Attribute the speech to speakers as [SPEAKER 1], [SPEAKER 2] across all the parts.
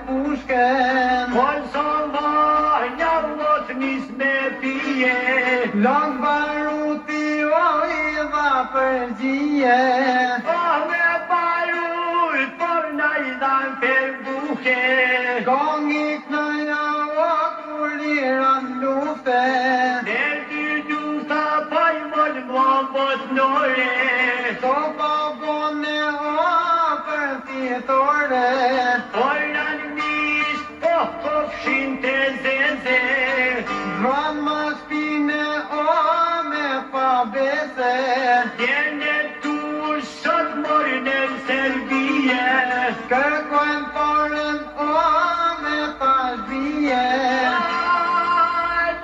[SPEAKER 1] pushken
[SPEAKER 2] Kosova javot nis me pije
[SPEAKER 1] Long baruti o i dha përgjije
[SPEAKER 2] me barut por na i dhan ferbuke
[SPEAKER 1] Kongi knëja o kur liran lufte
[SPEAKER 2] Del ty dusta pa i mol vabot nore
[SPEAKER 1] Sopa bone o për fitore
[SPEAKER 2] Oran mis kofshin të zeze
[SPEAKER 1] Drama shpine o me pabese
[SPEAKER 2] Djene tu sot morën e Serbije
[SPEAKER 1] Kërkojnë foren o me tashbije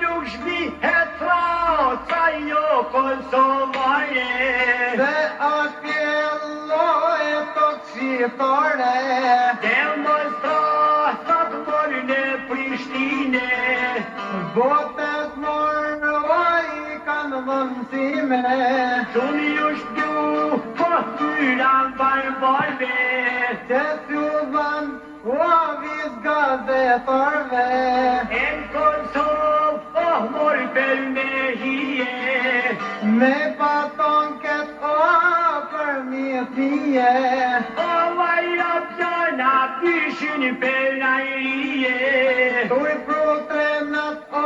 [SPEAKER 2] Nuk shbihet trota jo Kosovare
[SPEAKER 1] Se është pjello e tokshitore
[SPEAKER 2] Demonstratat morën e Prishtine
[SPEAKER 1] Botet morë o i kanë dhëmsime
[SPEAKER 2] Shumë ju shpju po tyran barbarve
[SPEAKER 1] Që t'ju dhën o vis gazetarve
[SPEAKER 2] En Kosovë morë për me hije
[SPEAKER 1] Me paton këtë o për mjetije
[SPEAKER 2] Vajat gjana pishin për ajrije
[SPEAKER 1] Tuj prutrenat o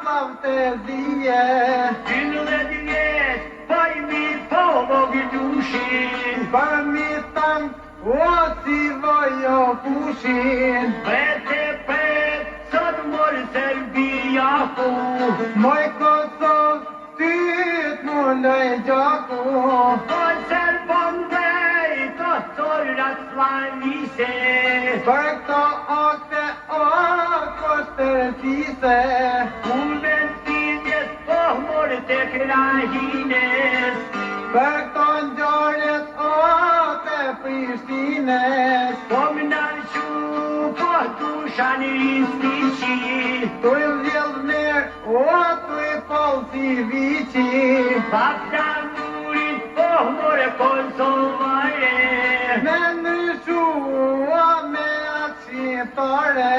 [SPEAKER 1] slav të zije
[SPEAKER 2] 12 vjet pajmi po vogdushin
[SPEAKER 1] Për mi tanë o si vojo pushin
[SPEAKER 2] Vete pet sot morë Serbia ku
[SPEAKER 1] Moj Kosov tyt mu loj gjaku
[SPEAKER 2] Po Serbon vej të torat slavise
[SPEAKER 1] Për këto akte o koshtërtise
[SPEAKER 2] Unë tidjes po morë të krahines
[SPEAKER 1] Për këto njërët o të Prishtines
[SPEAKER 2] Po më nërqu po dushan ristiqi
[SPEAKER 1] Tuj vjell nërë o tuj pol si vici
[SPEAKER 2] Bapta murit po morë Kosovare
[SPEAKER 1] Me nëshua me atë shqiptare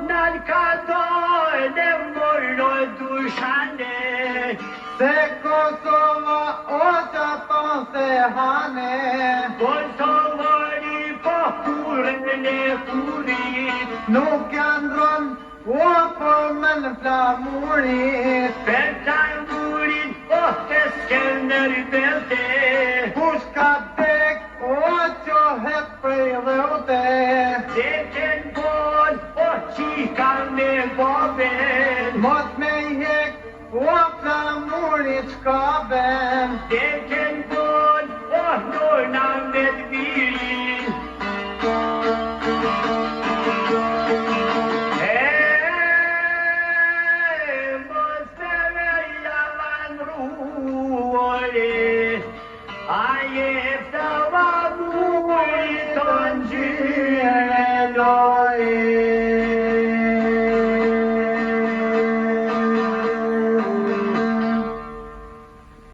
[SPEAKER 2] Nal ka dojnë e morë dushane
[SPEAKER 1] Se Kosova o që ton se hane
[SPEAKER 2] Kosovari po kurën e kurit
[SPEAKER 1] Nuk janë dronë o për me në flamurit
[SPEAKER 2] Per taj murit o të Skënderbeu
[SPEAKER 1] Kush ka